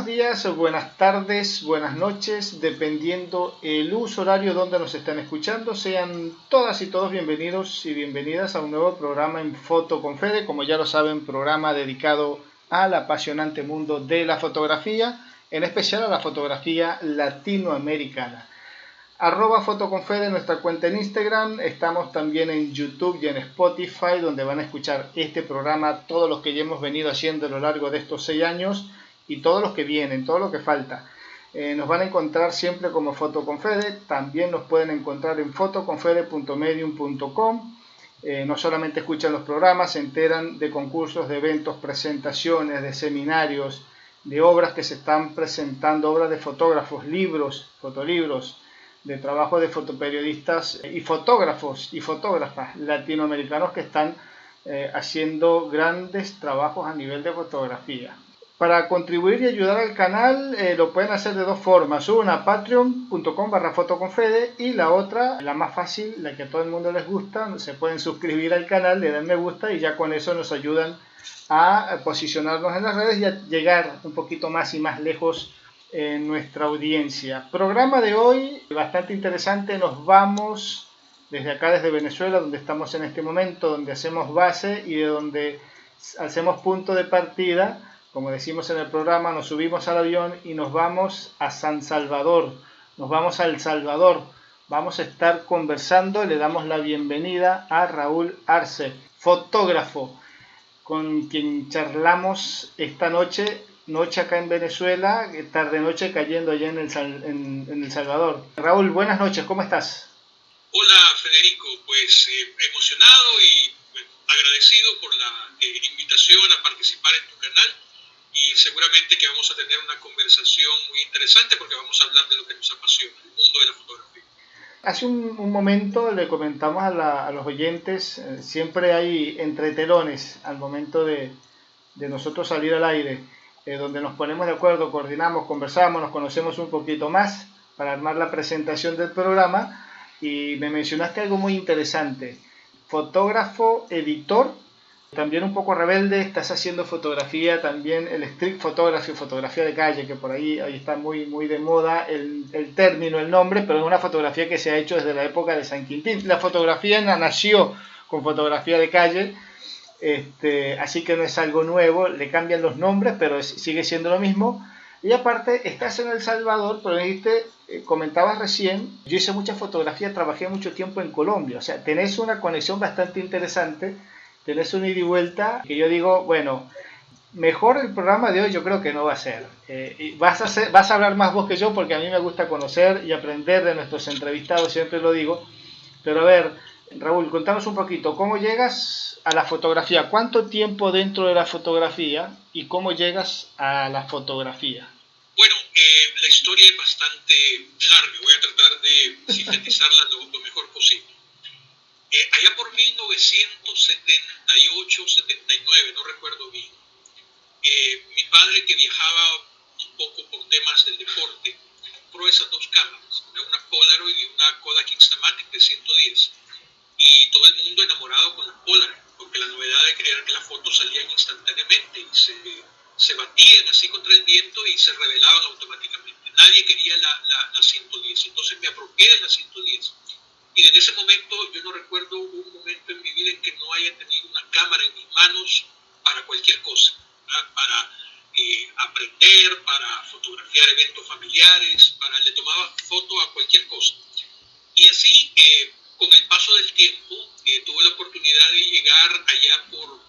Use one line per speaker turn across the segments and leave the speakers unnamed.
buenos días, buenas tardes, buenas noches, dependiendo el uso horario donde nos están escuchando. Sean todas y todos bienvenidos y bienvenidas a un nuevo programa en Foto con Fede. Como ya lo saben, programa dedicado al apasionante mundo de la fotografía, en especial a la fotografía latinoamericana. @fotoconfede, nuestra cuenta en Instagram. Estamos también en YouTube y en Spotify, donde van a escuchar este programa, todos los que ya hemos venido haciendo a lo largo de estos 6 años y todos los que vienen, todo lo que falta. Nos van a encontrar siempre como Fotoconfede. También nos pueden encontrar en fotoconfede.medium.com. No solamente escuchan los programas, se enteran de concursos, de eventos, presentaciones, de seminarios, de obras que se están presentando, obras de fotógrafos, libros, fotolibros, de trabajo de fotoperiodistas y fotógrafos y fotógrafas latinoamericanos que están haciendo grandes trabajos a nivel de fotografía. Para contribuir y ayudar al canal lo pueden hacer de dos formas: una, patreon.com/fotoconfede, y la otra, la más fácil, la que a todo el mundo les gusta, se pueden suscribir al canal, le dan me gusta y ya con eso nos ayudan a posicionarnos en las redes y a llegar un poquito más y más lejos en nuestra audiencia. Programa de hoy bastante interesante. Nos vamos desde acá, desde Venezuela, donde estamos en este momento, donde hacemos base y de donde hacemos punto de partida. Como decimos en el programa, nos subimos al avión y nos vamos a San Salvador. Nos vamos a El Salvador. Vamos a estar conversando. Le damos la bienvenida a Raúl Arce, fotógrafo, con quien charlamos esta noche acá en Venezuela, tarde-noche cayendo allá en El Salvador. Raúl, buenas noches, ¿cómo estás?
Hola Federico, pues emocionado y agradecido por la invitación a participar en tu canal, y seguramente que vamos a tener una conversación muy interesante porque vamos a hablar de lo que nos apasiona, el mundo de la fotografía.
Hace un momento le comentamos a los oyentes, siempre hay entretelones al momento de nosotros salir al aire, donde nos ponemos de acuerdo, coordinamos, conversamos, nos conocemos un poquito más para armar la presentación del programa. Y me mencionaste algo muy interesante: fotógrafo, editor, también un poco rebelde, estás haciendo fotografía, también el street photography, fotografía de calle, que por ahí está muy de moda el término, el nombre, pero es una fotografía que se ha hecho desde la época de San Quintín. La fotografía nació con fotografía de calle, así que no es algo nuevo, le cambian los nombres, pero sigue siendo lo mismo. Y aparte, estás en El Salvador, pero dijiste, comentabas recién, yo hice mucha fotografía, trabajé mucho tiempo en Colombia, o sea, tenés una conexión bastante interesante, tenés un ida y vuelta, que yo digo, bueno, mejor el programa de hoy yo creo que no va a ser. Y vas a hablar más vos que yo, porque a mí me gusta conocer y aprender de nuestros entrevistados, siempre lo digo. Pero a ver, Raúl, contanos un poquito, ¿cómo llegas a la fotografía? ¿Cuánto tiempo dentro de la fotografía y cómo llegas a la fotografía?
Bueno, la historia es bastante larga, voy a tratar de sintetizarla lo mejor posible. Allá por 1978-79, no recuerdo bien, mi padre, que viajaba un poco por temas del deporte, compró esas dos cámaras, una Polaroid y una Kodak Instamatic de 110. Y todo el mundo enamorado con la Polaroid, porque la novedad de creer que las fotos salían instantáneamente y se batían así contra el viento y se revelaban automáticamente. Nadie quería la 110, entonces me apropié de la 110. Y desde ese momento yo no recuerdo un momento en mi vida en que no haya tenido una cámara en mis manos para cualquier cosa, ¿verdad? Para aprender, para fotografiar eventos familiares, le tomaba foto a cualquier cosa. Y así, con el paso del tiempo, tuve la oportunidad de llegar allá por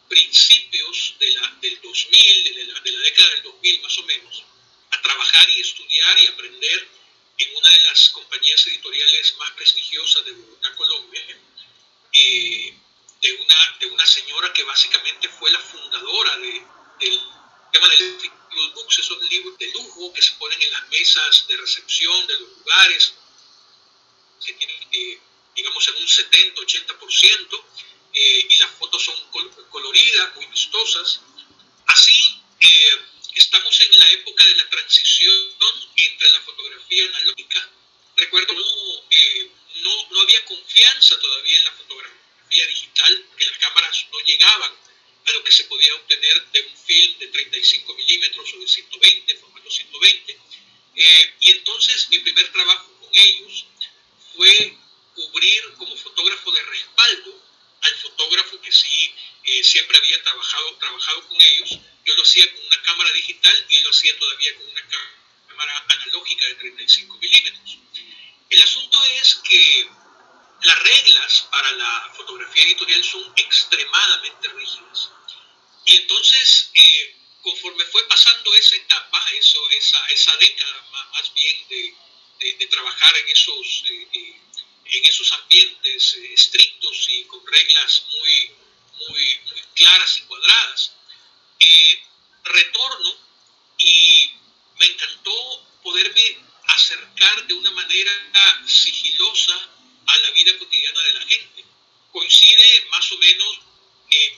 principios del 2000, de la década del 2000 más o menos, a trabajar y estudiar y aprender en una de las compañías editoriales más prestigiosas de Bogotá, Colombia, de una señora que básicamente fue la fundadora del tema de los books, esos libros de lujo que se ponen en las mesas de recepción de los lugares, que tienen, digamos, en un 70-80%, y las fotos son coloridas, muy vistosas. Así, estamos en la época de la transición entre la fotografía analógica. Recuerdo, no había confianza todavía en la fotografía digital, porque las cámaras no llegaban a lo que que se podía obtener de un film de 35 milímetros o de 120, formato 120. Y entonces mi primer trabajo con ellos fue cubrir como fotógrafo de respaldo al fotógrafo que sí siempre había trabajado con ellos. Yo lo hacía con una cámara digital y él lo hacía todavía con una cámara analógica de 35 milímetros. El asunto es que las reglas para la fotografía editorial son extremadamente rígidas. Y entonces, conforme fue pasando esa etapa, esa década más bien de trabajar en esos ambientes estrictos y con reglas muy claras y cuadradas, retorno y me encantó poderme acercar de una manera sigilosa a la vida cotidiana de la gente. Coincide más o menos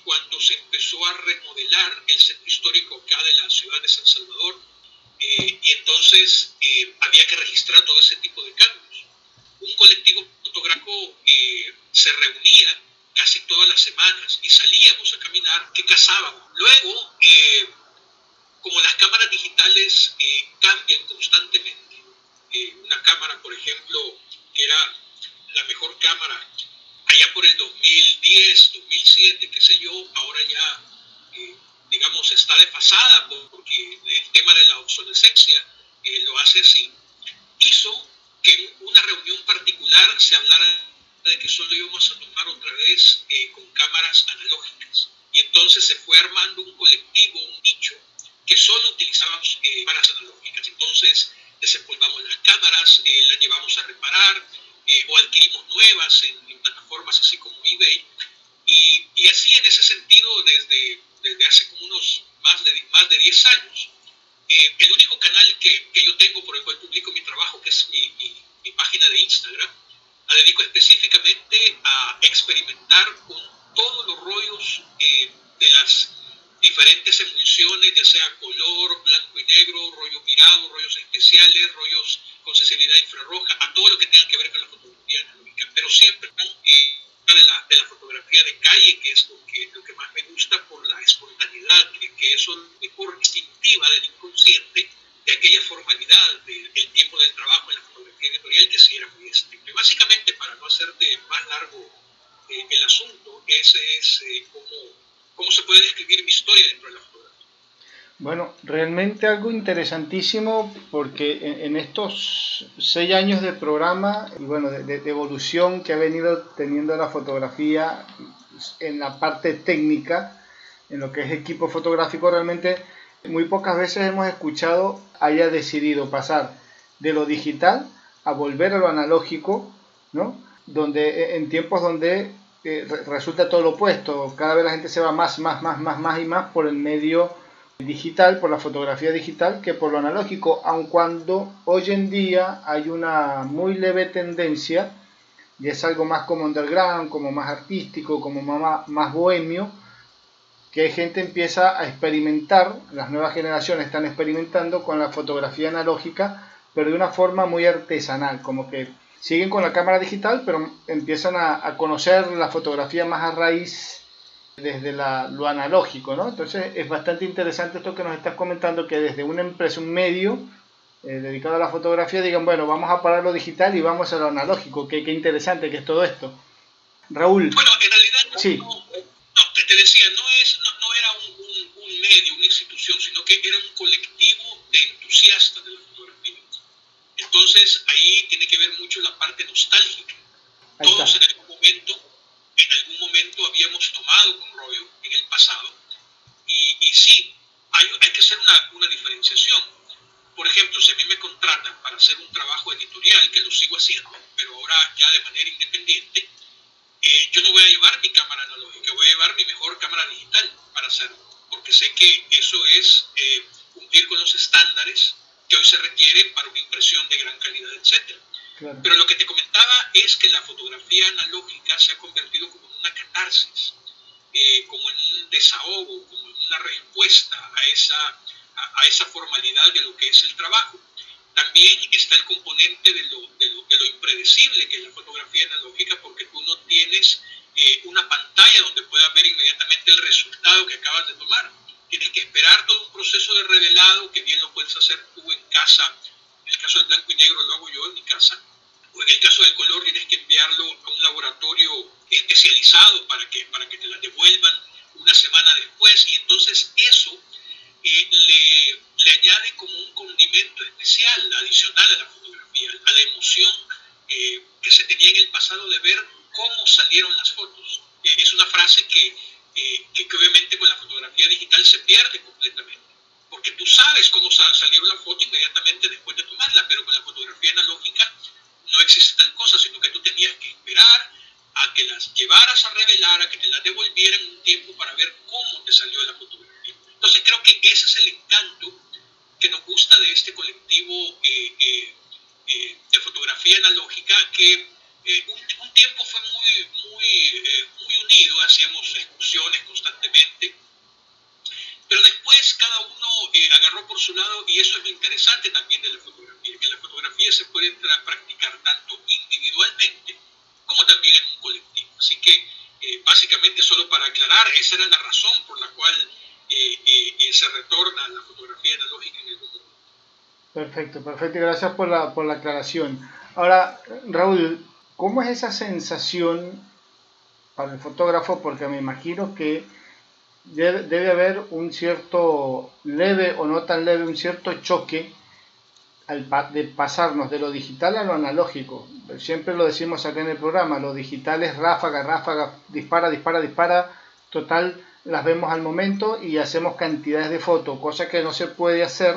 cuando se empezó a remodelar el centro histórico acá de la ciudad de San Salvador, y entonces había que registrar todo ese tipo de cambios. Un colectivo fotógrafo se reunía casi todas las semanas y salíamos a caminar, que cazábamos. Luego, como las cámaras digitales cambian constantemente, una cámara, por ejemplo, que era la mejor cámara allá por el 2010, 2007, qué sé yo, ahora ya, digamos, está desfasada porque el tema de la obsolescencia lo hace así, hizo que en una reunión particular se hablara de que solo íbamos a tomar otra vez con cámaras analógicas. Y entonces se fue armando un colectivo, un nicho, que solo utilizábamos cámaras analógicas. Entonces desempolvamos las cámaras, las llevamos a reparar, o adquirimos nuevas en plataformas así como eBay. Y así en ese sentido, desde hace como unos más de 10 años, el único canal que yo tengo por el cual publico mi trabajo, que es mi página de Instagram, la dedico específicamente a experimentar con todos los rollos de las diferentes emulsiones, ya sea color, blanco y negro, rollo mirado, rollos especiales, rollos con sensibilidad infrarroja, a todo lo que tenga que ver con la fotografía analógica, pero siempre de la fotografía de calle, que es lo que más me gusta por la espontaneidad, que es una mejor instintiva del inconsciente, de aquella formalidad del tiempo del trabajo en la fotografía editorial, que sí era muy estricto. Y básicamente, para no hacerte más largo el asunto, ese es cómo se puede describir mi historia dentro de la fotografía.
Bueno, realmente algo interesantísimo porque en estos 6 años de programa y bueno, de evolución que ha venido teniendo la fotografía en la parte técnica, en lo que es equipo fotográfico, realmente muy pocas veces hemos escuchado haya decidido pasar de lo digital a volver a lo analógico, ¿no? Donde en tiempos donde resulta todo lo opuesto, cada vez la gente se va más y más por el medio digital, por la fotografía digital, que por lo analógico, aun cuando hoy en día hay una muy leve tendencia, y es algo más como underground, como más artístico, como más bohemio, que gente empieza a experimentar, las nuevas generaciones están experimentando con la fotografía analógica, pero de una forma muy artesanal, como que siguen con la cámara digital, pero empiezan a conocer la fotografía más a raíz desde lo analógico, ¿no? Entonces es bastante interesante esto que nos estás comentando, que desde una empresa, un medio dedicado a la fotografía, digan, bueno, vamos a parar lo digital y vamos a lo analógico. Qué interesante que es todo esto. Raúl.
Bueno, en realidad
sí.
Te decía, no era un medio, una institución, sino que era un colectivo de entusiastas de la fotografía. Entonces ahí tiene que ver mucho la parte nostálgica. Todos en algún momento habíamos tomado con rollo en el pasado, y sí, hay que hacer una diferenciación. Por ejemplo, si a mí me contratan para hacer un trabajo editorial, que lo sigo haciendo, pero ahora ya de manera independiente, yo no voy a llevar mi cámara analógica, voy a llevar mi mejor cámara digital para hacerlo, porque sé que eso es cumplir con los estándares que hoy se requieren para una impresión de gran calidad, etc. Claro. Pero lo que te comentaba es que la fotografía analógica se ha convertido como en una catarsis, como en un desahogo, como en una respuesta a esa formalidad de lo que es el trabajo. También está el componente de lo impredecible que es la fotografía analógica, porque tú no tienes una pantalla donde puedas ver inmediatamente el resultado que acabas de tomar. Tienes que esperar todo un proceso de revelado, que bien lo puedes hacer tú en casa. En el caso del blanco y negro lo hago yo en mi casa. O en el caso del color tienes que enviarlo a un laboratorio especializado para que te la devuelvan una semana después. Y entonces eso le añade como un condimento especial, adicional a la fotografía, a la emoción que se tenía en el pasado de ver cómo salieron las fotos. Es una frase que obviamente con la fotografía digital se pierde completamente, porque tú sabes cómo salió la foto inmediatamente después de tomarla, pero con la fotografía analógica no existe tal cosa, sino que tú tenías que esperar a que las llevaras a revelar, a que te las devolvieran un tiempo para ver cómo te salió la fotografía. Entonces creo que ese es el encanto que nos gusta de este colectivo de fotografía analógica, que un tiempo fue muy unido, hacíamos excursiones constantemente, pero después cada uno agarró por su lado, y eso es lo interesante también de la fotografía, que la fotografía se puede practicar tanto individualmente como también en un colectivo. Así que básicamente, solo para aclarar, esa era la razón por la cual se retorna a la fotografía analógica en el mundo.
Perfecto, perfecto. Gracias por la aclaración. Ahora, Raúl, ¿cómo es esa sensación para el fotógrafo? Porque me imagino que debe haber un cierto leve o no tan leve, un cierto choque de pasarnos de lo digital a lo analógico. Siempre lo decimos acá en el programa, lo digital es ráfaga, ráfaga, dispara, dispara, dispara, total, las vemos al momento y hacemos cantidades de fotos, cosa que no se puede hacer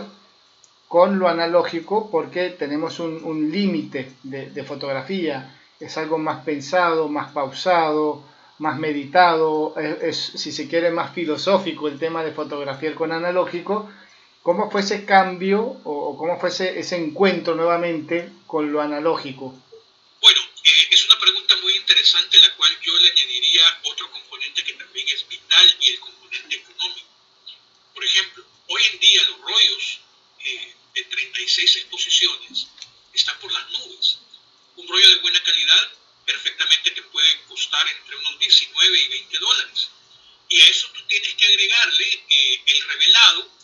con lo analógico porque tenemos un límite de fotografía. Es algo más pensado, más pausado, más meditado, es, si se quiere, más filosófico el tema de fotografiar con analógico. ¿Cómo fue ese cambio o cómo fue ese encuentro nuevamente con lo analógico?
Bueno, es una pregunta muy interesante, la cual yo le añadiría otro componente que también es vital, y el componente económico. Por ejemplo, hoy en día los rollos de 36 exposiciones están por las nubes. Un rollo de buena calidad perfectamente te puede costar entre unos 19 y 20 dólares. Y a eso tú tienes que agregarle el revelado,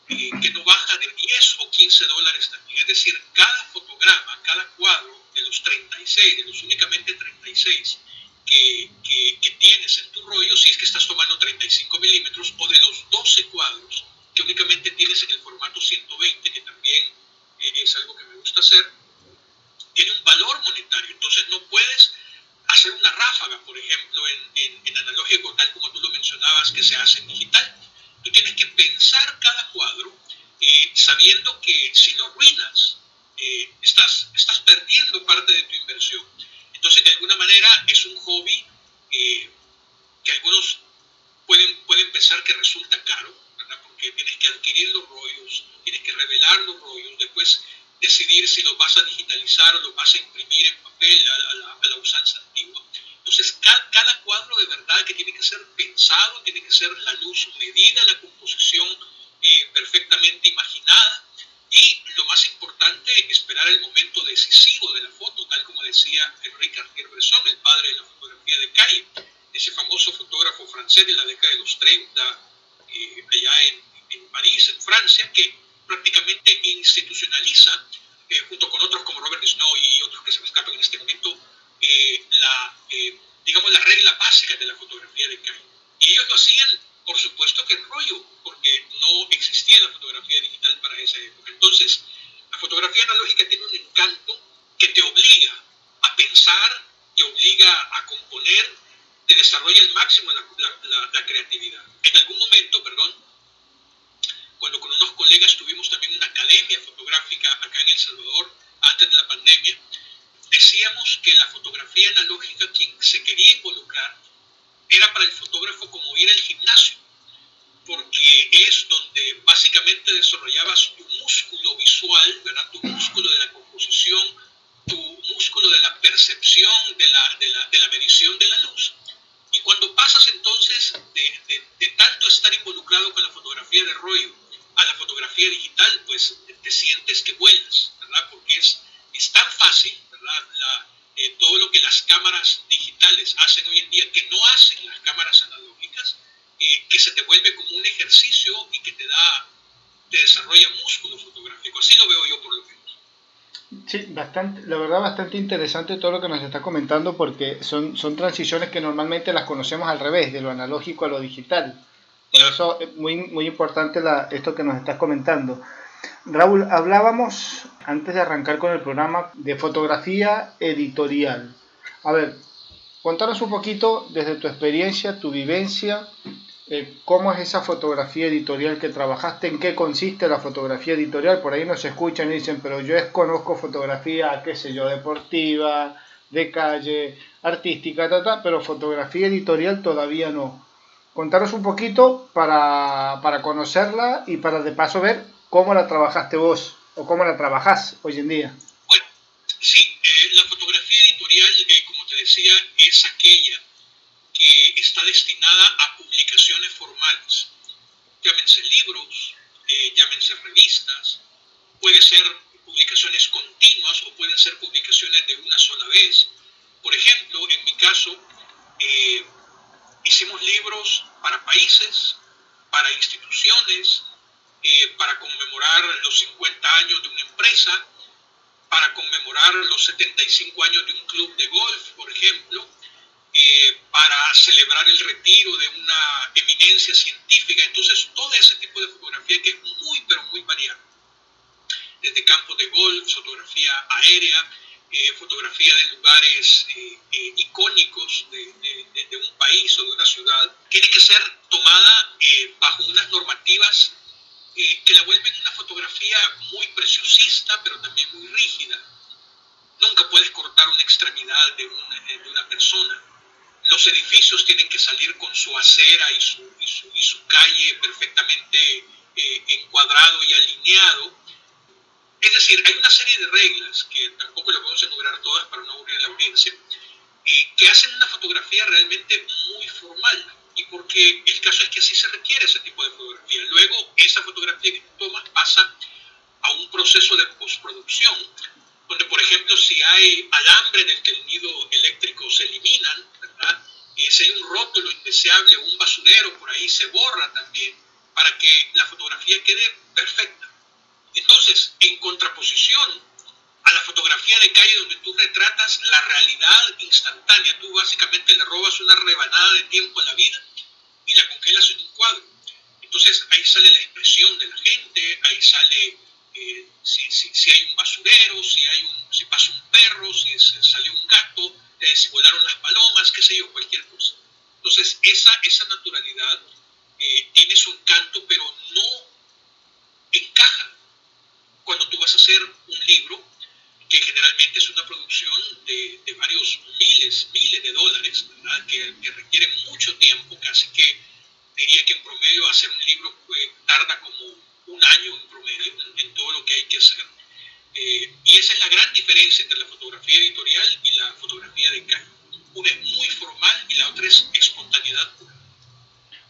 que no baja de 10 o 15 dólares también. Es decir, cada fotograma, cada cuadro de los 36, de los únicamente 36 que tienes en tu rollo, si es que estás tomando 35 milímetros, o de los 12 cuadros que únicamente tienes en el formato 120, que también es algo que me gusta hacer, tiene un valor monetario. Entonces no puedes hacer una ráfaga, por ejemplo, en analógico, tal como tú lo mencionabas, que se hace en digital. Tú tienes que pensar cada cuadro, sabiendo que si lo arruinas, estás perdiendo parte de tu inversión. Entonces, de alguna manera, es un hobby que algunos pueden pensar que resulta caro, ¿verdad? Porque tienes que adquirir los rollos, tienes que revelar los rollos, después decidir si los vas a digitalizar o los vas a imprimir en papel a la usanza antigua. Entonces, cada cuadro de verdad que tiene que ser pensado, tiene que ser la luz medida, la composición perfectamente imaginada, y lo más importante, esperar el momento decisivo de la foto, tal como decía Henri Cartier-Bresson, el padre de la fotografía de calle, ese famoso fotógrafo francés de la década de los 30, allá en París, en Francia, que prácticamente institucionaliza, junto con otros como Robert Snow y otros que se me escapan en este momento, digamos, las reglas básicas de la fotografía de calle. Y ellos lo hacían, por supuesto, que en rollo, porque no existía la fotografía digital para esa época. Entonces, la fotografía analógica tiene un encanto que te obliga a pensar, te obliga a componer, te desarrolla al máximo la creatividad. En algún momento, cuando con unos colegas tuvimos también una academia fotográfica acá en El Salvador, antes de la pandemia, decíamos que la fotografía analógica, quien se quería involucrar, era para el fotógrafo como ir al gimnasio, porque es donde básicamente desarrollabas tu músculo visual, ¿verdad? Tu músculo de la composición, tu músculo de la percepción, de la medición de la luz. Y cuando pasas entonces de tanto estar involucrado con la fotografía de rollo a la fotografía digital, pues te sientes que vuelas, ¿verdad? Porque es tan fácil, ¿verdad? Todo lo que las cámaras digitales hacen hoy en día, que que se te vuelve como un ejercicio y que te desarrolla músculo fotográfico. Así lo veo yo por lo menos.
Sí, bastante, la verdad bastante interesante todo lo que nos está comentando porque son transiciones que normalmente las conocemos al revés, de lo analógico a lo digital. Por eso es muy importante esto que nos estás comentando. Raúl, hablábamos antes de arrancar con el programa de fotografía editorial. A ver, contanos un poquito desde tu experiencia, tu vivencia, cómo es esa fotografía editorial que trabajaste, en qué consiste la fotografía editorial. Por ahí nos escuchan y dicen, pero yo conozco fotografía, qué sé yo, deportiva, de calle, artística, pero fotografía editorial todavía no. Contanos un poquito para conocerla y para de paso ver cómo la trabajaste vos o cómo la trabajás hoy en día.
Bueno, sí, la fotografía editorial, como te decía, es aquella que está destinada a publicaciones formales. Llámense libros, llámense revistas, puede ser publicaciones continuas o pueden ser publicaciones de una sola vez. Por ejemplo, en mi caso, hicimos libros para países, para instituciones, para conmemorar los 50 años de una empresa, para conmemorar los 75 años de un club de golf, por ejemplo, para celebrar el retiro de una eminencia científica. Entonces, todo ese tipo de fotografía que es muy, pero muy variada. Desde campos de golf, fotografía aérea, fotografía de lugares icónicos de un país o de una ciudad, tiene que ser tomada bajo unas normativas que la vuelven una fotografía muy preciosista, pero también muy rígida. Nunca puedes cortar una extremidad de una persona. Los edificios tienen que salir con su acera y su calle perfectamente encuadrado y alineado. Es decir, hay una serie de reglas, que tampoco las vamos a enumerar todas para no aburrir a la audiencia, que hacen una fotografía realmente muy formal. Y porque el caso es que así se requiere ese tipo de fotografía. Luego, esa fotografía que tú tomas pasa a un proceso de postproducción, donde, por ejemplo, si hay alambre del tendido eléctrico, se eliminan, ¿verdad? Si hay un rótulo indeseable o un basurero por ahí, se borra también, para que la fotografía quede perfecta. Entonces, en contraposición a la fotografía de calle donde tú retratas la realidad instantánea, tú básicamente le robas una rebanada de tiempo a la vida y la congelas en un cuadro. Entonces, ahí sale la expresión de la gente, ahí sale si hay un basurero, si pasa un perro, si salió un gato, si volaron las palomas, qué sé yo, cualquier cosa. Entonces, esa naturalidad tiene su encanto, pero no encaja cuando tú vas a hacer un libro, que generalmente es una producción de varios miles de dólares, ¿verdad? Que requiere mucho tiempo, casi que diría que en promedio hacer un libro tarda como un año en promedio en todo lo que hay que hacer. Y esa es la gran diferencia entre la fotografía editorial y la fotografía de calle. Una es muy formal y la otra es espontaneidad pura.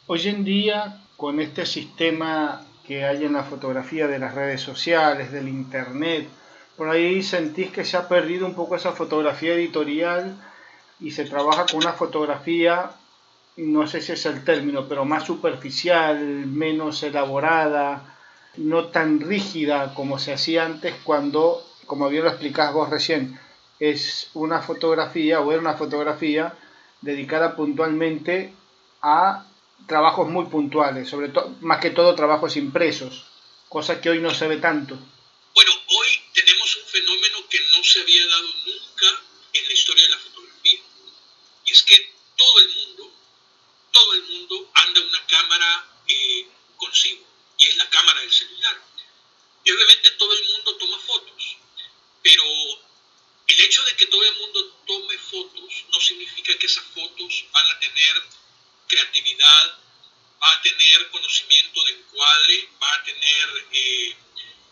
Hoy en día, con este sistema que hay en la fotografía de las redes sociales, del internet, por ahí sentís que se ha perdido un poco esa fotografía editorial y se trabaja con una fotografía, no sé si es el término, pero más superficial, menos elaborada, no tan rígida como se hacía antes cuando, como bien lo explicás vos recién, es una fotografía o era una fotografía dedicada puntualmente a trabajos muy puntuales, sobre todo, más que todo trabajos impresos, cosa que hoy no se ve tanto.
Bueno, hoy tenemos un fenómeno que no se había dado nunca en la historia de la fotografía. Y es que todo el mundo anda una cámara consigo, y es la cámara del celular. Y obviamente todo el mundo toma fotos, pero el hecho de que todo el mundo tome fotos no significa que esas fotos van a tener creatividad, va a tener conocimiento de encuadre, va a tener,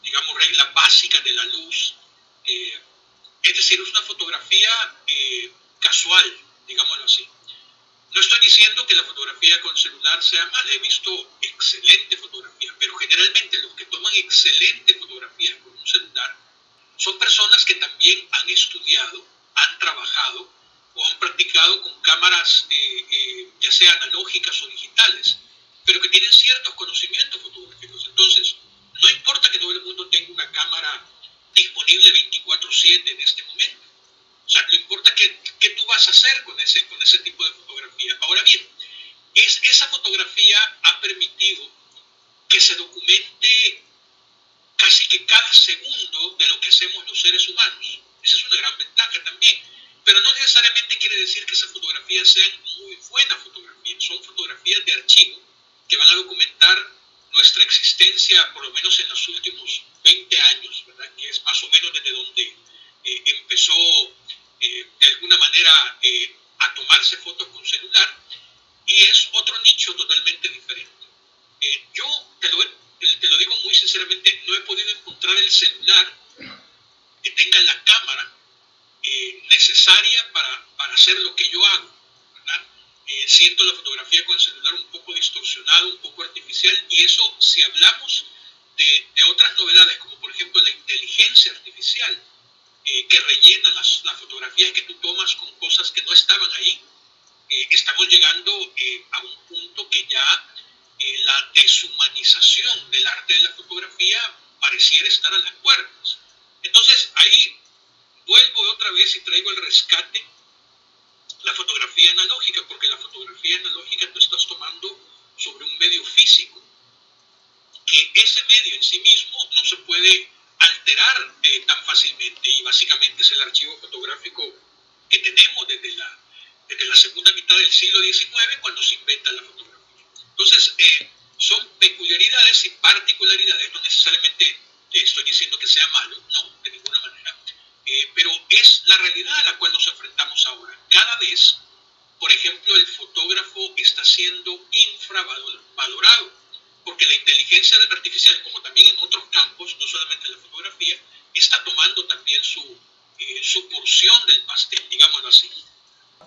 digamos, reglas básicas de la luz. Es decir, es una fotografía casual, digámoslo así. No estoy diciendo que la fotografía con celular sea mala, he visto excelente fotografía, pero generalmente los que toman excelente fotografía con un celular son personas que también han estudiado, han trabajado o han practicado con cámaras ya sea analógicas o digitales. pero que tienen ciertos conocimientos fotográficos. Entonces, no importa que todo el mundo tenga una cámara disponible 24/7 en este momento. O sea, no importa qué tú vas a hacer con ese tipo de fotografía. Ahora bien, esa fotografía ha permitido que se documente casi que cada segundo de lo que hacemos los seres humanos. Esa es una gran ventaja también. Pero no necesariamente quiere decir que esas fotografías sean muy buenas fotografías. Son fotografías de archivo que van a documentar nuestra existencia, por lo menos en los últimos 20 años, ¿verdad? Que es más o menos desde donde empezó de alguna manera a tomarse fotos con celular, y es otro nicho totalmente diferente. Yo te lo digo muy sinceramente, no he podido encontrar el celular que tenga la cámara necesaria para hacer lo que yo hago, ¿verdad? Siento la fotografía con el celular un poco distorsionado, un poco artificial, y eso, si hablamos de otras novedades, como por ejemplo la inteligencia artificial, que rellena las fotografías que tú tomas con cosas que no estaban ahí, estamos llegando a un punto que ya la deshumanización del arte de la fotografía pareciera estar a las puertas. Entonces ahí vuelvo otra vez y traigo al rescate la fotografía analógica, porque la fotografía analógica tú estás tomando sobre un medio físico, que ese medio en sí mismo no se puede alterar tan fácilmente, y básicamente es el archivo fotográfico que tenemos desde la segunda mitad del siglo XIX, cuando se inventa la fotografía. Entonces, son peculiaridades y particularidades, no necesariamente estoy diciendo que sea malo, no, de ninguna manera, pero es la realidad a la cual nos enfrentamos ahora. Cada vez, por ejemplo, el fotógrafo está siendo infravalorado, porque la inteligencia artificial, como también en otros campos, no solamente en la fotografía, está tomando también su porción del pastel, digámoslo así.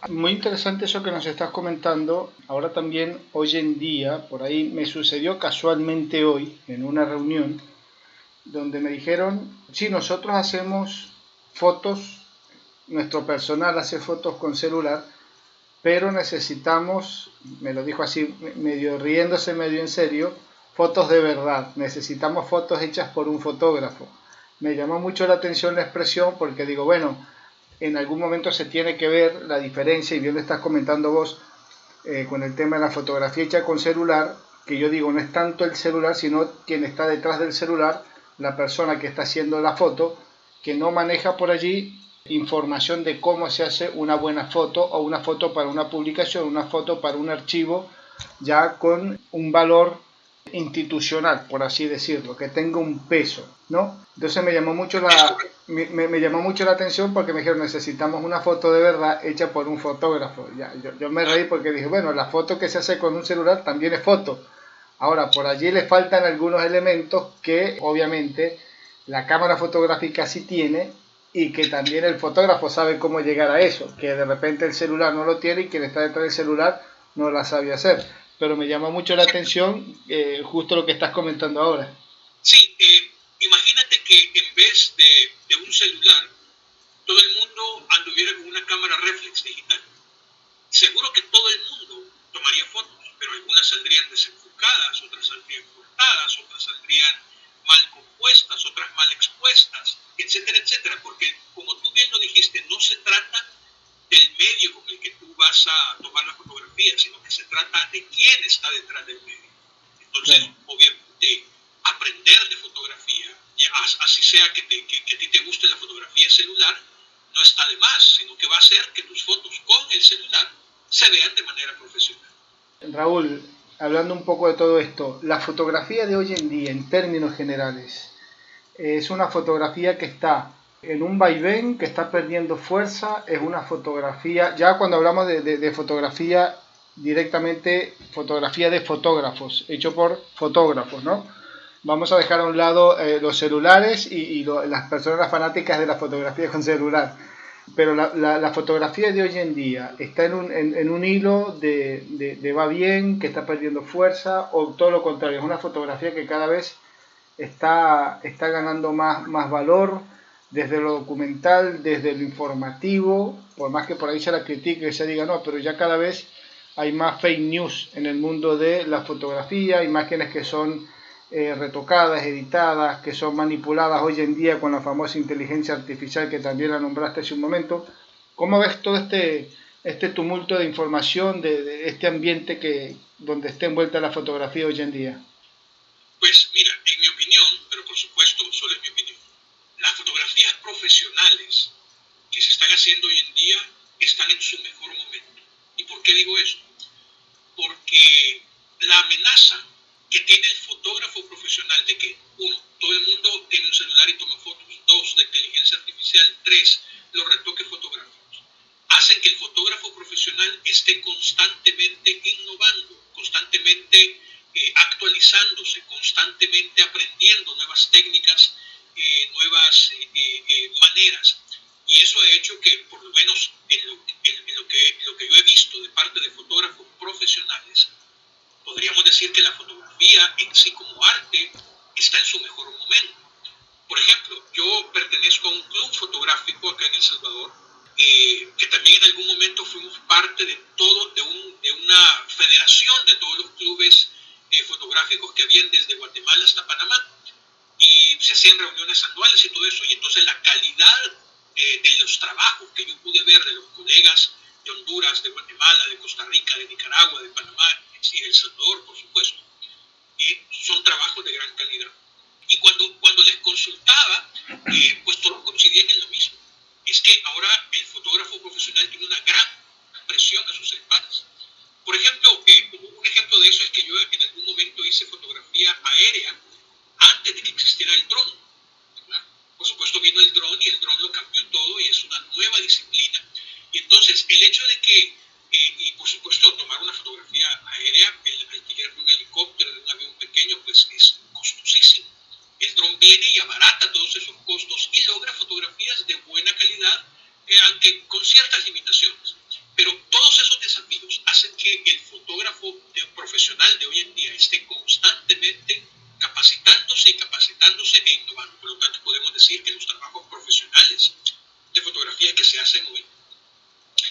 Muy interesante eso que nos estás comentando. Ahora también, hoy en día, por ahí me sucedió casualmente hoy, en una reunión, donde me dijeron, sí, nosotros hacemos fotos, nuestro personal hace fotos con celular, pero necesitamos, me lo dijo así, medio riéndose, medio en serio, fotos de verdad, necesitamos fotos hechas por un fotógrafo. Me llamó mucho la atención la expresión, porque digo, bueno, en algún momento se tiene que ver la diferencia, y bien lo estás comentando vos, con el tema de la fotografía hecha con celular, que yo digo, no es tanto el celular, sino quien está detrás del celular, la persona que está haciendo la foto, que no maneja por allí información de cómo se hace una buena foto, o una foto para una publicación, una foto para un archivo, ya con un valor institucional, por así decirlo, que tenga un peso, ¿no? Entonces me llamó mucho la atención, porque me dijeron, necesitamos una foto de verdad hecha por un fotógrafo. Yo me reí, porque dije, bueno, la foto que se hace con un celular también es foto. Ahora, por allí le faltan algunos elementos que obviamente la cámara fotográfica sí tiene, y que también el fotógrafo sabe cómo llegar a eso, que de repente el celular no lo tiene y quien está detrás del celular no la sabe hacer. Pero me llama mucho la atención justo lo que estás comentando ahora.
Sí, imagínate que en vez de un celular, todo el mundo anduviera con una cámara reflex digital. Seguro que todo el mundo tomaría fotos, pero algunas saldrían desenfocadas, otras saldrían cortadas, otras saldrían mal compuestas, otras mal expuestas, etcétera, etcétera, porque como tú bien lo dijiste, no se trata del medio con el que tú vas a tomar la fotografía, sino que se trata de quién está detrás del medio. Entonces, sí, obviamente, aprender de fotografía, así sea que a ti te guste la fotografía celular, no está de más, sino que va a hacer que tus fotos con el celular se vean de manera profesional.
Raúl, hablando un poco de todo esto, la fotografía de hoy en día, en términos generales, es una fotografía que está en un vaivén, que está perdiendo fuerza, es una fotografía, ya cuando hablamos de fotografía directamente, fotografía de fotógrafos, hecho por fotógrafos, ¿no? Vamos a dejar a un lado los celulares y las personas fanáticas de la fotografía con celular. Pero la fotografía de hoy en día está en un hilo de va bien, que está perdiendo fuerza, o todo lo contrario, es una fotografía que cada vez está ganando más valor, desde lo documental, desde lo informativo, por más que por ahí se la critique y se diga no, pero ya cada vez hay más fake news en el mundo de la fotografía, imágenes que son retocadas, editadas, que son manipuladas hoy en día con la famosa inteligencia artificial que también la nombraste hace un momento. ¿Cómo ves todo este tumulto de información, de este ambiente donde está envuelta la fotografía hoy en día?
Pues mira, en mi opinión, pero por supuesto solo es mi opinión, las fotografías profesionales que se están haciendo hoy en día están en su mejor momento. ¿Y por qué digo esto? Porque la amenaza que tiene el fotógrafo profesional de que, uno, todo el mundo tiene un celular y toma fotos, dos, la inteligencia artificial, tres, los retoques fotográficos, hacen que el fotógrafo profesional esté constantemente innovando, constantemente actualizándose, constantemente aprendiendo nuevas técnicas, nuevas maneras. Y eso ha hecho que, por lo menos en lo que yo he visto de parte de fotógrafos profesionales, podríamos decir que la fotografía en sí como arte está en su mejor momento. Por ejemplo, yo pertenezco a un club fotográfico acá en El Salvador, que también en algún momento fuimos parte de una federación de todos los clubes fotográficos que habían desde Guatemala hasta Panamá, y se hacían reuniones anuales y todo eso, y entonces la calidad de los trabajos que yo pude ver de los colegas de Honduras, de Guatemala, de Costa Rica, de Nicaragua, de Panamá y de El Salvador, por supuesto, son trabajos de gran calidad. Y cuando les consultaba, pues todos coincidían en lo mismo. Es que ahora el fotógrafo profesional tiene una gran presión a sus espaldas. Por ejemplo, un ejemplo de eso es que yo en algún momento hice fotografía aérea antes de que existiera el dron. Por supuesto vino el dron y el dron lo cambió todo y es una nueva disciplina. Y entonces el hecho de que, y por supuesto tomar una fotografía aérea, el alquiler de un helicóptero, de un avión pequeño, pues es costosísimo. El dron viene y abarata todos esos costos y logra fotografías de buena calidad, aunque con ciertas limitaciones. Pero todos esos desafíos hacen que el fotógrafo profesional de hoy en día esté constantemente capacitándose e innovando. Por lo tanto, podemos decir que los trabajos profesionales de fotografía que se hacen hoy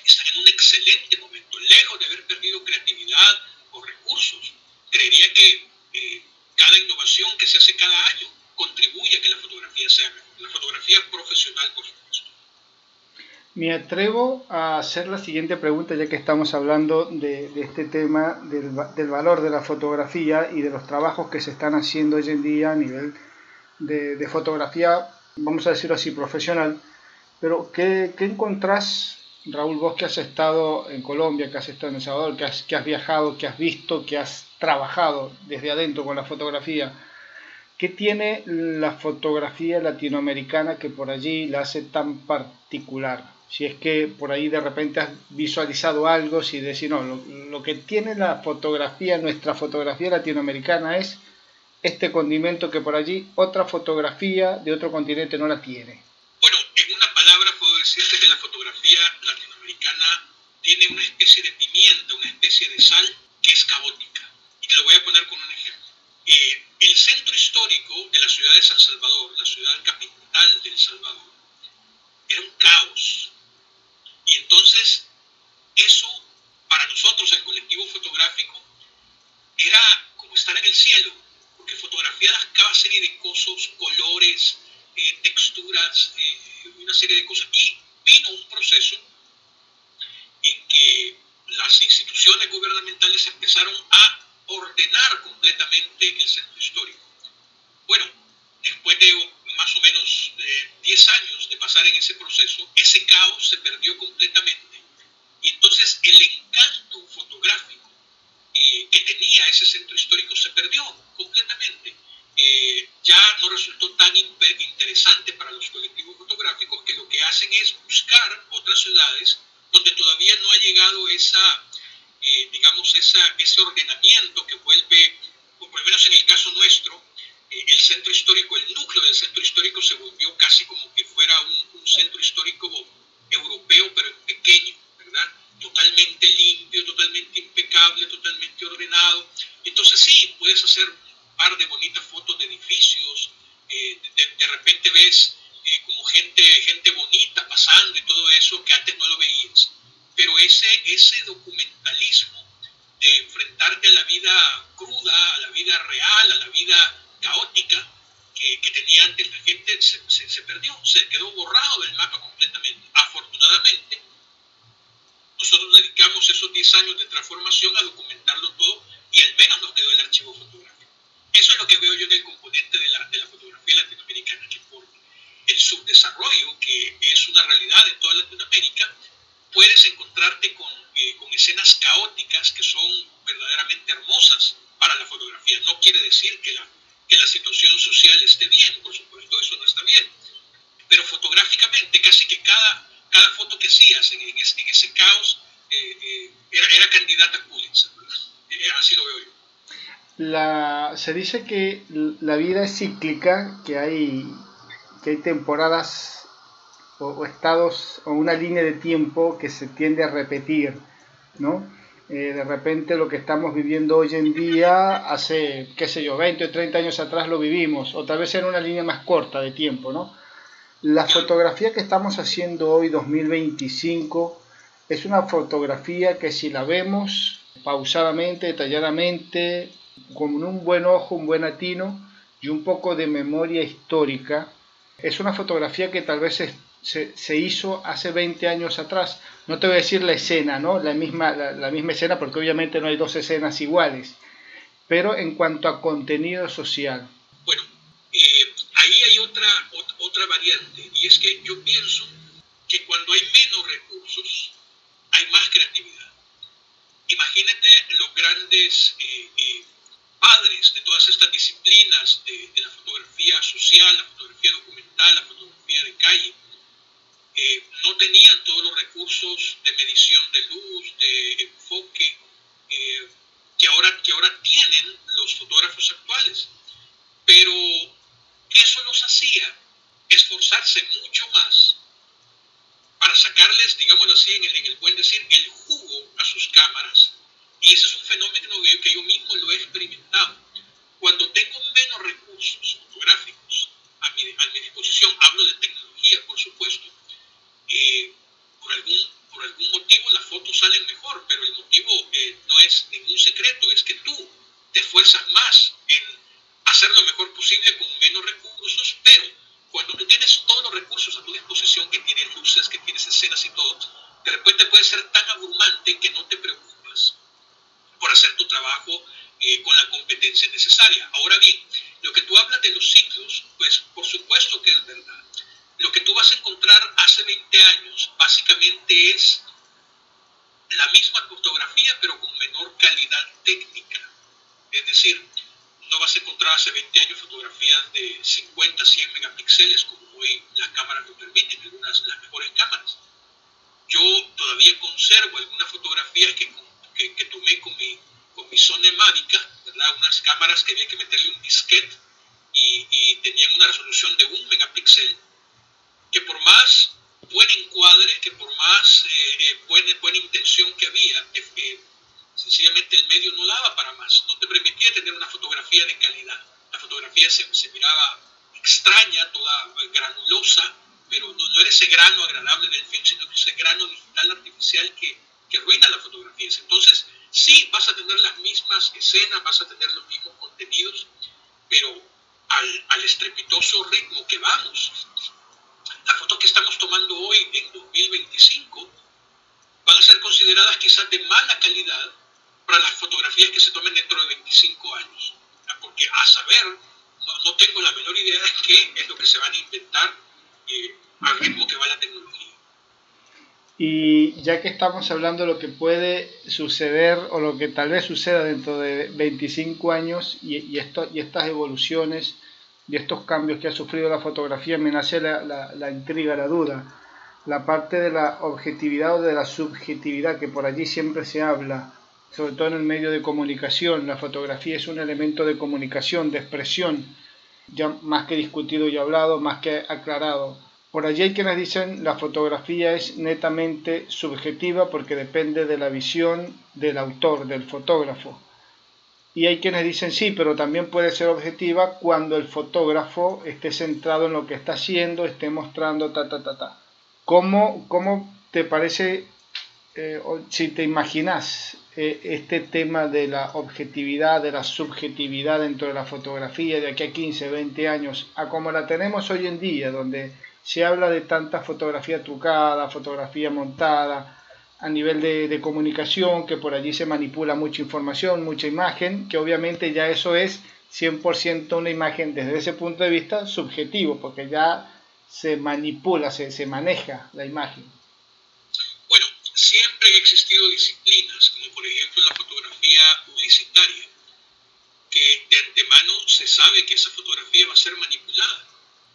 están en un excelente momento, lejos de haber perdido creatividad o recursos. Creería que cada innovación que se hace cada año contribuye a que la fotografía sea mejor, la fotografía profesional, por supuesto.
Me atrevo a hacer la siguiente pregunta, ya que estamos hablando de este tema del valor de la fotografía y de los trabajos que se están haciendo hoy en día a nivel de fotografía, vamos a decirlo así, profesional. Pero, ¿qué encontrás, Raúl, vos que has estado en Colombia, que has estado en El Salvador, que has viajado, que has visto, que has trabajado desde adentro con la fotografía? ¿Qué tiene la fotografía latinoamericana que por allí la hace tan particular? Si es que por ahí de repente has visualizado algo, si decís, no, lo que tiene la fotografía, nuestra fotografía latinoamericana es este condimento que por allí otra fotografía de otro continente no la tiene.
Bueno, en una palabra puedo decirte que la fotografía latinoamericana tiene una especie de pimienta, una especie de sal que es caótica. Y te lo voy a poner con un ejemplo. El centro histórico de la ciudad de San Salvador, la ciudad capital de El Salvador, era un caos. Y entonces eso, para nosotros, el colectivo fotográfico, era como estar en el cielo, porque fotografiadas cada serie de cosas, colores, texturas, una serie de cosas. Y vino un proceso en que las instituciones gubernamentales empezaron a ordenar completamente el centro histórico. Bueno, después de más o menos 10 años de pasar en ese proceso, ese caos se perdió completamente. Y entonces el encanto fotográfico que tenía ese centro histórico se perdió completamente. Ya no resultó tan interesante para los colectivos fotográficos, que lo que hacen es buscar otras ciudades donde todavía no ha llegado ese ordenamiento que vuelve, o por lo menos en el caso nuestro, el centro histórico, el núcleo del centro histórico se volvió casi como que fuera un centro histórico europeo, pero pequeño, ¿verdad? Totalmente limpio, totalmente impecable, totalmente ordenado. Entonces sí, puedes hacer un par de bonitas fotos de edificios, de repente ves como gente bonita pasando y todo eso que antes no lo veías. Pero ese documentalismo de enfrentarte a la vida cruda, a la vida real, a la vida caótica que tenía antes la gente, se perdió, se quedó borrado del mapa completamente. Afortunadamente, nosotros dedicamos esos 10 años de transformación a documentarlo todo y al menos nos quedó el archivo fotográfico. Eso es lo que veo yo en el componente de la fotografía latinoamericana, que por el subdesarrollo, que es una realidad en toda Latinoamérica, puedes encontrarte con escenas caóticas que son verdaderamente hermosas para la fotografía. No quiere decir que la situación social esté bien, por supuesto, eso no está bien. Pero fotográficamente, casi que cada foto que hacías en ese caos era candidata a Pulitzer, ¿verdad? Así lo veo yo.
Se dice que la vida es cíclica, que hay temporadas o estados o una línea de tiempo que se tiende a repetir, ¿no? De repente lo que estamos viviendo hoy en día, hace, qué sé yo, 20 o 30 años atrás lo vivimos, o tal vez en una línea más corta de tiempo, ¿no? La fotografía que estamos haciendo hoy, 2025, es una fotografía que si la vemos pausadamente, detalladamente, con un buen ojo, un buen atino y un poco de memoria histórica, es una fotografía que tal vez se hizo hace 20 años atrás. No te voy a decir la escena, ¿no? La misma escena, porque obviamente no hay dos escenas iguales, pero en cuanto a contenido social.
Bueno, ahí hay otra variante, y es que yo pienso que cuando hay menos recursos, hay más creatividad. Imagínate los grandes padres de todas estas disciplinas de la fotografía social, la fotografía documental, la fotografía de calle. No tenían todos los recursos de medición de luz, de enfoque, que ahora tienen los fotógrafos actuales. Pero eso los hacía esforzarse mucho más para sacarles, digámoslo así, en el buen decir, el jugo a sus cámaras. Y ese es un fenómeno que yo mismo lo he experimentado. Cuando tengo menos recursos fotográficos a mi disposición, hablo de tecnología, por supuesto, por algún motivo las fotos salen mejor, pero el motivo no es ningún secreto, es que tú te esfuerzas más en hacer lo mejor posible con menos recursos, pero cuando tú tienes todos los recursos a tu disposición, que tienes luces, que tienes escenas y todo, de repente puede ser tan abrumante que no te preocupas por hacer tu trabajo con la competencia necesaria. Ahora bien, lo que tú hablas de los ciclos, pues por supuesto que es verdad. Lo que tú vas a encontrar hace 20 años básicamente es la misma fotografía pero con menor calidad técnica. Es decir, no vas a encontrar hace 20 años fotografías de 50, 100 megapíxeles como hoy las cámaras lo permiten, algunas las mejores cámaras. Yo todavía conservo algunas fotografías que tomé con mi Sony Mavic, ¿verdad? Unas cámaras que había que meterle un disquete y tenían una resolución de 1 megapíxel, que por más buen encuadre, que por más buena intención que había, sencillamente el medio no daba para más, no te permitía tener una fotografía de calidad. La fotografía se miraba extraña, toda granulosa, pero no era ese grano agradable del film, sino que ese grano digital artificial que arruina las fotografías. Entonces, sí, vas a tener las mismas escenas, vas a tener los mismos contenidos, pero al estrepitoso ritmo que vamos, las fotos que estamos tomando hoy en 2025 van a ser consideradas quizás de mala calidad para las fotografías que se tomen dentro de 25 años. Porque a saber, no tengo la menor idea de qué es lo que se van a inventar al ritmo que va la tecnología.
Y ya que estamos hablando de lo que puede suceder o lo que tal vez suceda dentro de 25 años y estas evoluciones y estos cambios que ha sufrido la fotografía, me nace la intriga, la duda, la parte de la objetividad o de la subjetividad que por allí siempre se habla, sobre todo en el medio de comunicación. La fotografía es un elemento de comunicación, de expresión, ya más que discutido y hablado, más que aclarado. Por allí hay quienes dicen la fotografía es netamente subjetiva porque depende de la visión del autor, del fotógrafo. Y hay quienes dicen sí, pero también puede ser objetiva cuando el fotógrafo esté centrado en lo que está haciendo, esté mostrando ¿Cómo te parece si te imaginas este tema de la objetividad, de la subjetividad dentro de la fotografía de aquí a 15, 20 años, a como la tenemos hoy en día, donde se habla de tanta fotografía trucada, fotografía montada, a nivel de comunicación, que por allí se manipula mucha información, mucha imagen, que obviamente ya eso es 100% una imagen desde ese punto de vista subjetivo, porque ya se manipula, se maneja la imagen.
Bueno, siempre han existido disciplinas, como por ejemplo la fotografía publicitaria, que de antemano se sabe que esa fotografía va a ser manipulada,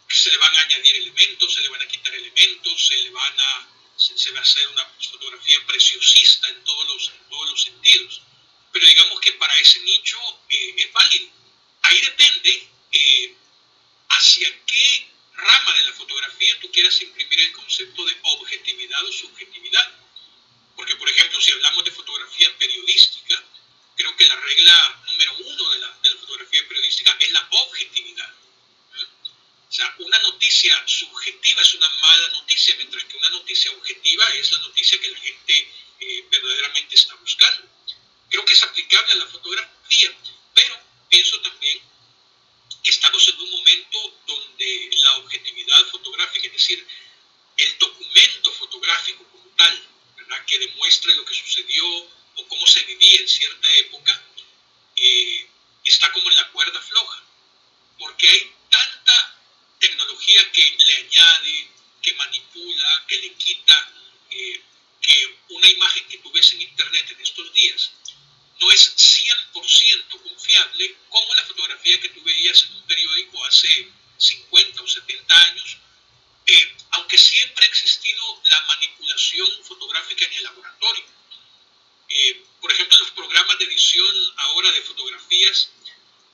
que se le van a añadir elementos, se le van a quitar elementos, se va a hacer una fotografía preciosista en todos los sentidos. Pero digamos que para ese nicho es válido. Ahí depende hacia qué rama de la fotografía tú quieras imprimir el concepto de objetividad o subjetividad. Porque, por ejemplo, si hablamos de fotografía periodística, creo que la regla número uno de la fotografía periodística es la objetividad. O sea, una noticia subjetiva es una mala noticia, mientras que una noticia objetiva es la noticia que la gente verdaderamente está buscando. Creo que es aplicable a la fotografía, pero pienso también que estamos en un momento donde la objetividad fotográfica, es decir, el documento fotográfico como tal, ¿verdad?, que demuestre lo que sucedió o cómo se vivía en cierta época, está como en la cuerda floja, porque hay tanta tecnología que le añade, que manipula, que le quita, que una imagen que tú ves en internet en estos días no es 100% confiable como la fotografía que tú veías en un periódico hace 50 o 70 años, aunque siempre ha existido la manipulación fotográfica en el laboratorio. Por ejemplo, los programas de edición ahora de fotografías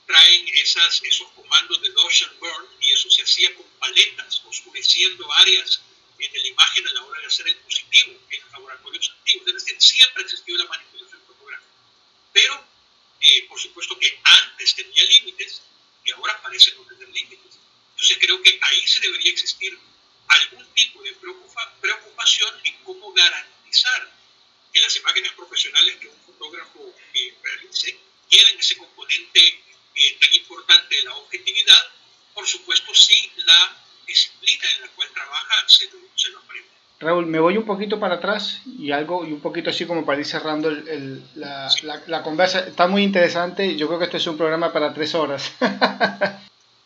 traen esos comandos de Dodge and Burn, y eso se hacía con paletas, oscureciendo áreas de la imagen a la hora de hacer el positivo en los laboratorios antiguos. Es decir, siempre ha existido la manipulación fotográfica. Pero, por supuesto que antes tenía límites y ahora parece no tener límites. Entonces creo que ahí se debería existir algún tipo de preocupación en cómo garantizar que las imágenes profesionales que un fotógrafo realice tienen ese componente tan importante de la objetividad, por supuesto si la disciplina en la cual trabaja se lo aprende.
Raúl, me voy un poquito para atrás y un poquito así como para ir cerrando la conversa. Está muy interesante, yo creo que esto es un programa para 3 horas.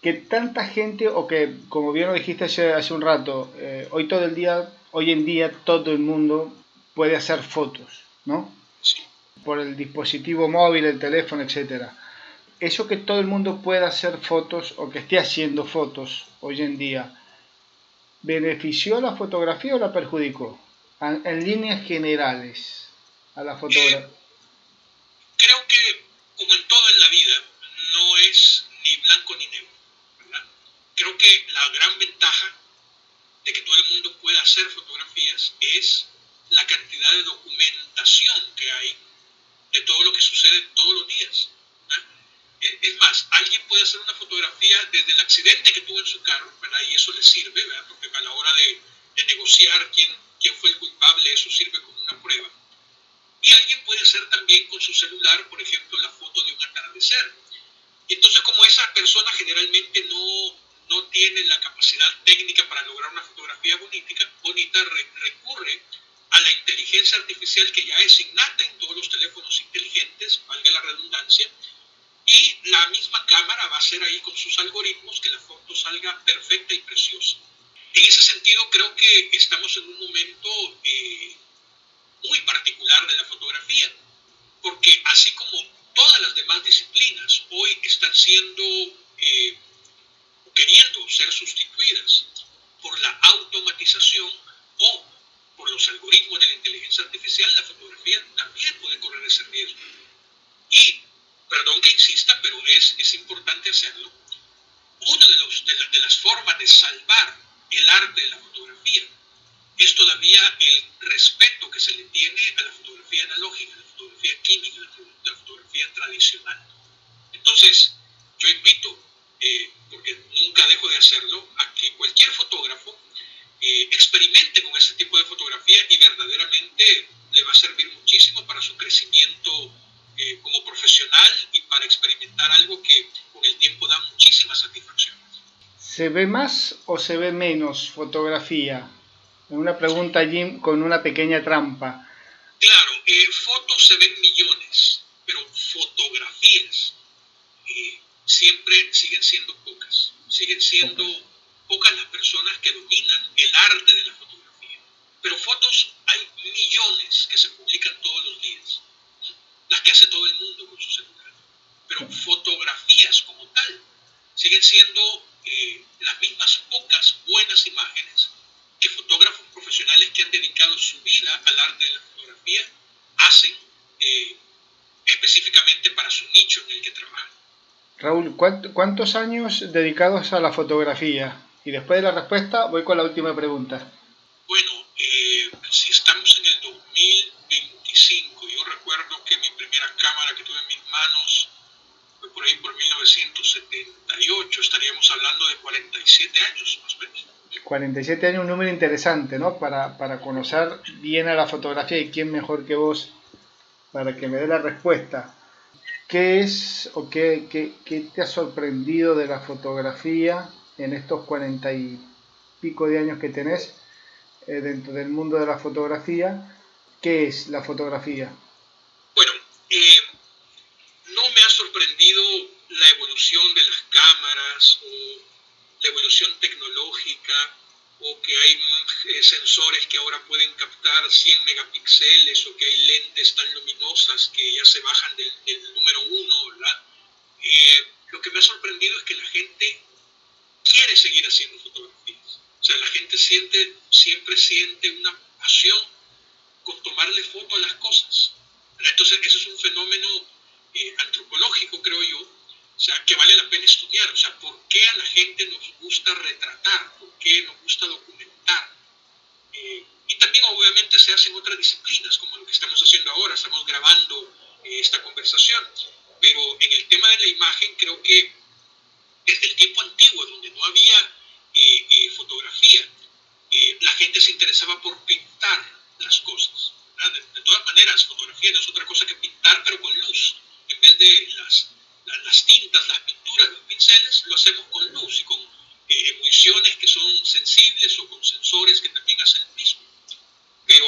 Que tanta gente, o que como bien lo dijiste hace un rato, hoy en día todo el mundo puede hacer fotos, ¿no?
Sí.
Por el dispositivo móvil, el teléfono, etcétera. Eso que todo el mundo pueda hacer fotos o que esté haciendo fotos hoy en día, ¿benefició a la fotografía o la perjudicó? En líneas generales, a la fotografía.
Creo que, como en todo en la vida, no es ni blanco ni negro, ¿verdad? Creo que la gran ventaja de que todo el mundo pueda hacer fotografías es la cantidad de documentación que hay de todo lo que sucede todos los días. Es más, alguien puede hacer una fotografía desde el accidente que tuvo en su carro, ¿verdad? Y eso le sirve, ¿verdad? Porque a la hora de negociar quién fue el culpable, eso sirve como una prueba. Y alguien puede hacer también con su celular, por ejemplo, la foto de un atardecer. Y entonces, como esa persona generalmente no tiene la capacidad técnica para lograr una fotografía bonita, recurre a la inteligencia artificial que ya es innata en todos los teléfonos inteligentes, valga la redundancia, y la misma cámara va a hacer ahí con sus algoritmos que la foto salga perfecta y preciosa. En ese sentido, creo que estamos en un momento muy particular de la fotografía, porque así como todas las demás disciplinas hoy están siendo queriendo ser sustituidas por la automatización o por los algoritmos de la inteligencia artificial, la fotografía también puede correr ese riesgo. Y, perdón que insista, pero es importante hacerlo, una de las formas de salvar el arte de la fotografía es todavía el respeto que se le tiene a la fotografía analógica, a la fotografía química, a la fotografía tradicional. Entonces, yo invito, porque nunca dejo de hacerlo, a que cualquier fotógrafo experimente con ese tipo de fotografía y verdaderamente le va a servir muchísimo para su crecimiento como profesional y para experimentar algo que con el tiempo da muchísimas satisfacciones.
¿Se ve más o se ve menos fotografía? Una pregunta allí con una pequeña trampa.
Claro, fotos se ven millones, pero fotografías siempre siguen siendo pocas. Siguen siendo pocas las personas que dominan el arte de la fotografía. Pero fotos hay millones que se publican todos los días, las que hace todo el mundo con su celular. Pero fotografías como tal siguen siendo las mismas pocas buenas imágenes que fotógrafos profesionales que han dedicado su vida al arte de la fotografía hacen específicamente para su nicho en el que trabajan.
Raúl, ¿cuántos años dedicados a la fotografía? Y después de la respuesta voy con la última pregunta.
Bueno, si estamos en el 2025, yo recuerdo que mi primera cámara que tuve en mis manos fue por ahí por 1978, estaríamos hablando de 47 años más o menos.
47 años, un número interesante, ¿no? Para conocer bien a la fotografía y quién mejor que vos para que me dé la respuesta. ¿Qué es o qué te ha sorprendido de la fotografía en estos 40 y pico de años que tenés dentro del mundo de la fotografía? ¿Qué es la fotografía?
Bueno, no me ha sorprendido la evolución de las cámaras o la evolución tecnológica o que hay sensores que ahora pueden captar 100 megapíxeles o que hay lentes tan luminosas que ya se bajan del número 1, ¿verdad? Lo que me ha sorprendido es que la gente quiere seguir haciendo fotografías. O sea, la gente siempre siente una pasión con tomarle foto a las cosas. Entonces, eso es un fenómeno antropológico, creo yo, o sea, que vale la pena estudiar. O sea, ¿por qué a la gente nos gusta retratar? ¿Por qué nos gusta documentar? Y también, obviamente, se hacen otras disciplinas, como lo que estamos haciendo ahora. Estamos grabando esta conversación. Pero en el tema de la imagen, creo que desde el tiempo antiguo, donde no había fotografía, la gente se interesaba por pintar las cosas. De todas maneras, fotografía no es otra cosa que pintar, pero con luz. En vez de las tintas, las pinturas, los pinceles, lo hacemos con luz y con emulsiones que son sensibles o con sensores que también hacen lo mismo. Pero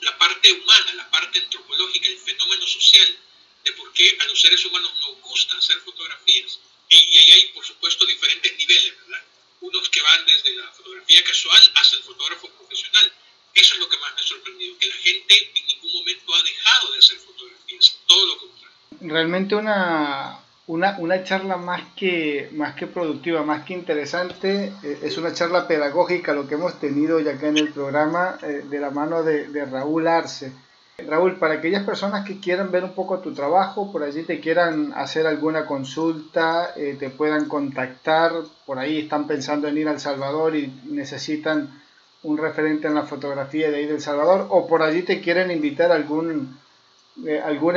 la parte humana, la parte antropológica, el fenómeno social de por qué a los seres humanos nos gusta hacer fotografías, y ahí hay, por supuesto, diferentes niveles, ¿verdad? Unos que van desde la fotografía casual hasta el fotógrafo profesional. Eso es lo que más me ha sorprendido, que la gente en ningún momento ha dejado de hacer fotografías, todo lo contrario.
Realmente una charla más que productiva, más que interesante, es una charla pedagógica lo que hemos tenido ya acá en el programa de la mano de Raúl Arce. Raúl, para aquellas personas que quieran ver un poco tu trabajo, por allí te quieran hacer alguna consulta, te puedan contactar, por ahí están pensando en ir a El Salvador y necesitan un referente en la fotografía de ahí de El Salvador, o por allí te quieren invitar a algún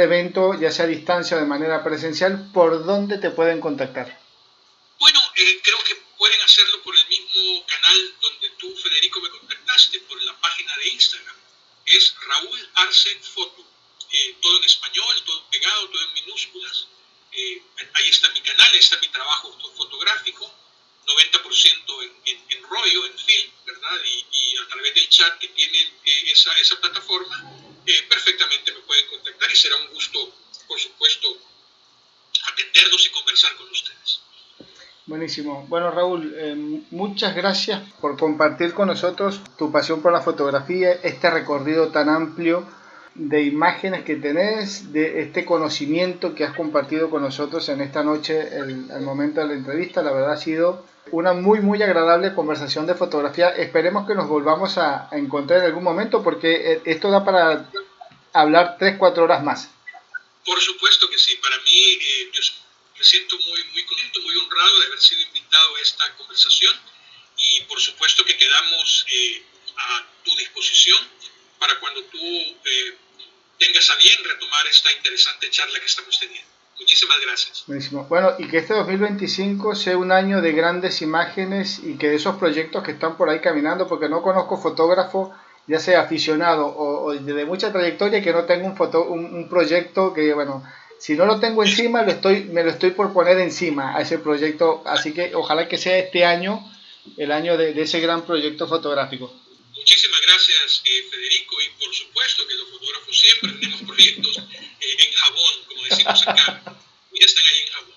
evento, ya sea a distancia o de manera presencial, ¿por dónde te pueden contactar?
Bueno, creo que pueden hacerlo por el mismo canal donde tú, Federico, me contactaste, por la página de Instagram. Es Raúl Arce Foto, todo en español, todo pegado, todo en minúsculas. Ahí está mi canal, ahí está mi trabajo fotográfico, 90% en rollo, en film, ¿verdad? Y a través del chat que tiene esa plataforma, perfectamente me pueden contactar y será un gusto, por supuesto, atenderlos y conversar con ustedes.
Buenísimo. Bueno, Raúl, muchas gracias por compartir con nosotros tu pasión por la fotografía, este recorrido tan amplio de imágenes que tenés, de este conocimiento que has compartido con nosotros en esta noche, al momento de la entrevista. La verdad ha sido una muy agradable conversación de fotografía. Esperemos que nos volvamos a encontrar en algún momento, porque esto da para hablar 3-4 horas más.
Por supuesto que sí. Para mí, yo me siento muy contento, muy honrado de haber sido invitado a esta conversación y por supuesto que quedamos a tu disposición para cuando tú tengas a bien retomar esta interesante charla que estamos teniendo. Muchísimas gracias.
Buenísimo. Bueno, y que este 2025 sea un año de grandes imágenes y que de esos proyectos que están por ahí caminando, porque no conozco fotógrafo ya sea aficionado o de mucha trayectoria, que no tengo un proyecto que, bueno, si no lo tengo encima, me lo estoy por poner encima a ese proyecto, así que ojalá que sea este año, el año de ese gran proyecto fotográfico.
Muchísimas gracias, Federico, y por supuesto que los fotógrafos siempre tenemos proyectos en jabón, como decimos acá, ya están ahí en jabón.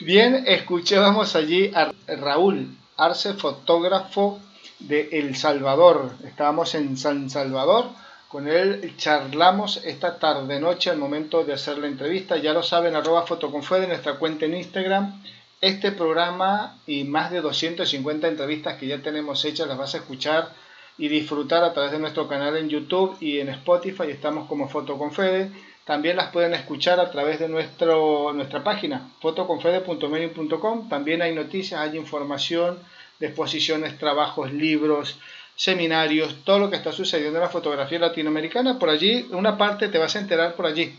Bien, escuchábamos allí a Raúl Arce, fotógrafo de El Salvador. Estábamos en San Salvador, con él charlamos esta tarde-noche al momento de hacer la entrevista. Ya lo saben, @fotoconfede, nuestra cuenta en Instagram. Este programa y más de 250 entrevistas que ya tenemos hechas las vas a escuchar y disfrutar a través de nuestro canal en YouTube y en Spotify. Estamos como Fotoconfede. También las pueden escuchar a través de nuestra página, fotoconfede.medium.com. También hay noticias, hay información de exposiciones, trabajos, libros, seminarios, todo lo que está sucediendo en la fotografía latinoamericana. Por allí, una parte te vas a enterar por allí,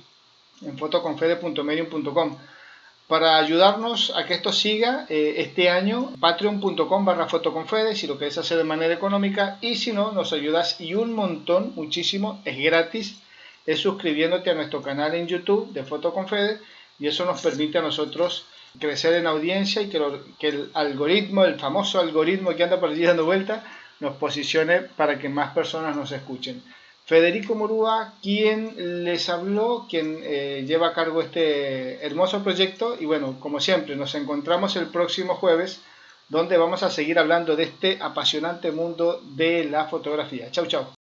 en fotoconfede.medium.com. Para ayudarnos a que esto siga este año, patreon.com/fotoconfede, si lo quieres hacer de manera económica, y si no, nos ayudas y un montón, muchísimo, es gratis, es suscribiéndote a nuestro canal en YouTube de Fotoconfede, y eso nos permite a nosotros crecer en audiencia y que el algoritmo, el famoso algoritmo que anda por allí dando vuelta, nos posicione para que más personas nos escuchen. Federico Murúa, quien les habló, quien lleva a cargo este hermoso proyecto, y bueno, como siempre, nos encontramos el próximo jueves, donde vamos a seguir hablando de este apasionante mundo de la fotografía. Chau, chau.